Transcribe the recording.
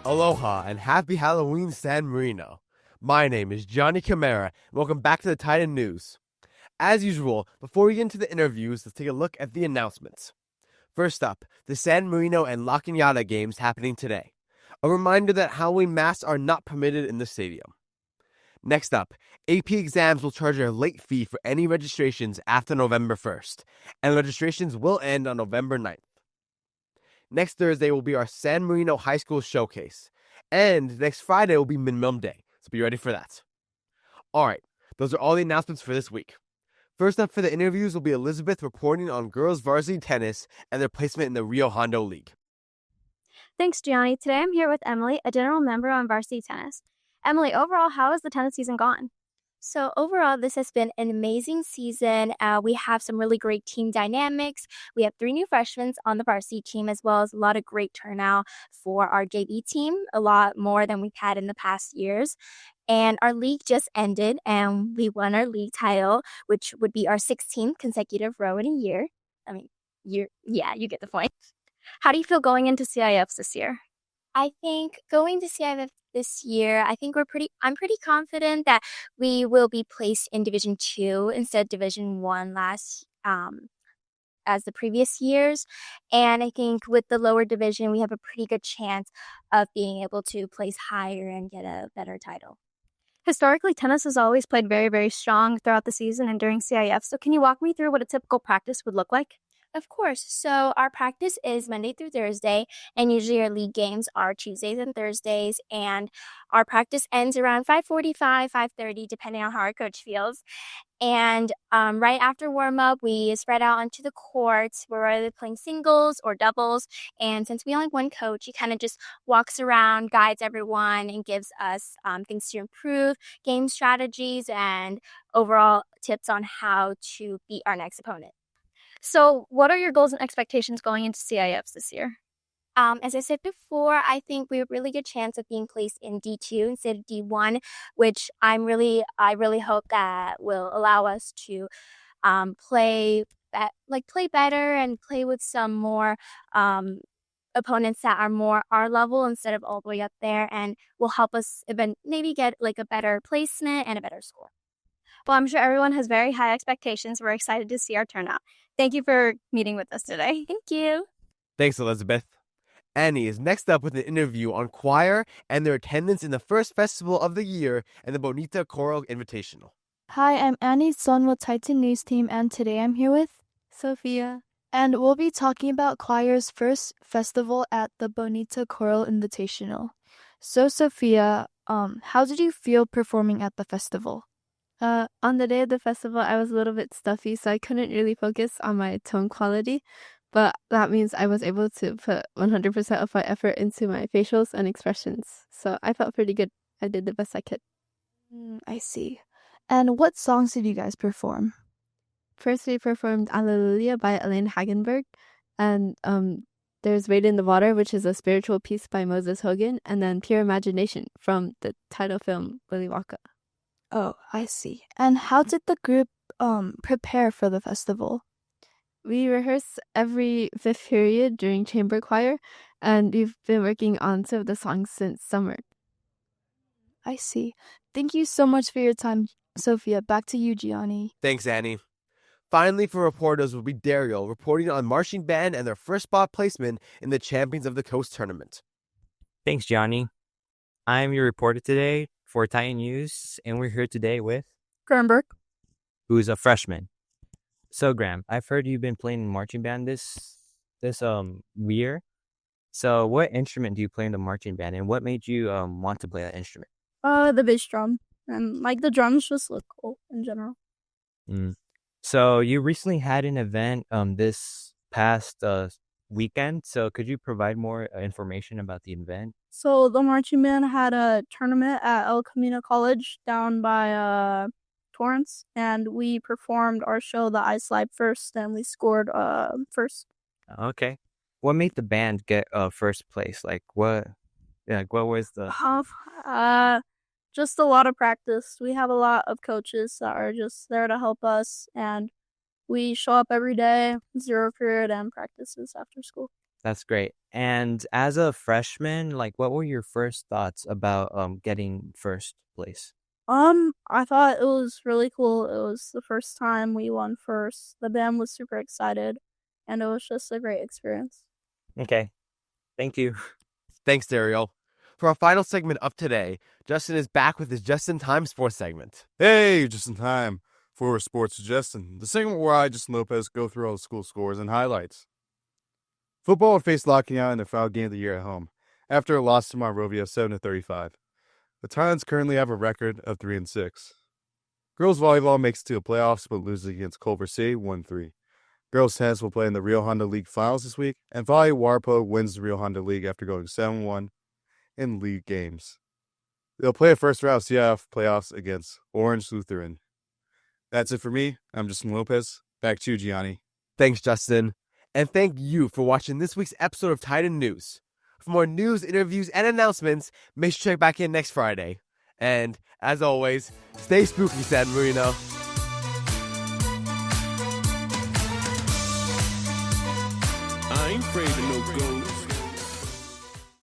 Aloha and happy Halloween, San Marino. My name is Gianni Camera, and welcome back to the Titan News. As usual, before we get into the interviews, let's take a look at the announcements. First up, the San Marino and La Cañada games happening today. A reminder that Halloween masks are not permitted in the stadium. Next up, AP exams will charge a late fee for any registrations after November 1st, and registrations will end on November 9th. Next Thursday will be our San Marino High School Showcase. And next Friday will be Minimum Day, so be ready for that. Alright, those are all the announcements for this week. First up for the interviews will be Elizabeth reporting on Girls Varsity Tennis and their placement in the Rio Hondo League. Thanks, Gianni. Today I'm here with Emily, a general member on Varsity Tennis. Emily, overall, how has the tennis season gone? So overall, this has been an amazing season. We have some really great team dynamics. We have 3 new freshmen on the varsity team, as well as a lot of great turnout for our JV team, a lot more than we've had in the past years. And our league just ended, and we won our league title, which would be our 16th consecutive row in a year. You get the point. How do you feel going into CIFs this year? I think going to CIF this year, I'm pretty confident that we will be placed in Division 2 instead of Division 1 as the previous years. And I think with the lower division, we have a pretty good chance of being able to place higher and get a better title. Historically, tennis has always played very, very strong throughout the season and during CIF. So can you walk me through what a typical practice would look like? Of course. So our practice is Monday through Thursday, and usually our league games are Tuesdays and Thursdays, and our practice ends around 5:45, 5:30, depending on how our coach feels. And right after warm-up, we spread out onto the courts. We're either playing singles or doubles, and since we only have one coach, he kind of just walks around, guides everyone, and gives us things to improve, game strategies, and overall tips on how to beat our next opponent. So what are your goals and expectations going into CIFs this year? As I said before, I think we have a really good chance of being placed in D2 instead of D1, which I really hope that will allow us to play better and play with some more opponents that are more our level instead of all the way up there, and will help us maybe get like a better placement and a better score. Well, I'm sure everyone has very high expectations. We're excited to see our turnout. Thank you for meeting with us today. Thank you. Thanks, Elizabeth. Annie is next up with an interview on choir and their attendance in the first festival of the year and the Bonita Choral Invitational. Hi, I'm Annie Son with Titan News Team, and today I'm here with Sophia. And we'll be talking about choir's first festival at the Bonita Choral Invitational. So, Sophia, how did you feel performing at the festival? On the day of the festival, I was a little bit stuffy, so I couldn't really focus on my tone quality. But that means I was able to put 100% of my effort into my facials and expressions. So I felt pretty good. I did the best I could. I see. And what songs did you guys perform? First, we performed Alleluia by Elaine Hagenberg. And there's Wade in the Water, which is a spiritual piece by Moses Hogan. And then Pure Imagination from the title film, Willy Wonka. Oh, I see. And how did the group prepare for the festival? We rehearse every fifth period during chamber choir, and we've been working on some of the songs since summer. I see. Thank you so much for your time, Sophia. Back to you, Gianni. Thanks, Annie. Finally, for reporters will be Dariel reporting on marching band and their first spot placement in the Champions of the Coast tournament. Thanks, Gianni. I'm your reporter today for Titan News, and we're here today with Graham, who's a freshman. So, Graham, I've heard you've been playing in marching band this year. So, what instrument do you play in the marching band, and what made you want to play that instrument? The bass drum, and the drums just look cool in general. So, you recently had an event this past weekend. So, could you provide more information about the event? So the marching band had a tournament at El Camino College down by Torrance, and we performed our show, The I Slide, first, and we scored first. Okay. What made the band get first place? What was the... Just a lot of practice. We have a lot of coaches that are just there to help us, and we show up every day, 0 period, and practices after school. That's great. And as a freshman, like, what were your first thoughts about getting first place? I thought it was really cool. It was the first time we won first. The band was super excited, and it was just a great experience. Okay. Thank you. Thanks, Dariel. For our final segment of today, Justin is back with his Just in Time sports segment. Hey, just in time for Sports with Justin, the segment where I, Justin Lopez, go through all the school scores and highlights. Football would face Locking in their final game of the year at home, after a loss to Monrovia 7-35. The Titans currently have a record of 3-6. Girls volleyball makes it to the playoffs but loses against Culver City 1-3. Girls tennis will play in the Rio Honda League finals this week, and Volley Warpo wins the Rio Honda League after going 7-1 in league games. They'll play a first round CIF playoffs against Orange Lutheran. That's it for me. I'm Justin Lopez. Back to you, Gianni. Thanks, Justin. And thank you for watching this week's episode of Titan News. For more news, interviews, and announcements, make sure to check back in next Friday. And, as always, stay spooky, San Marino. I ain't afraid of no ghosts.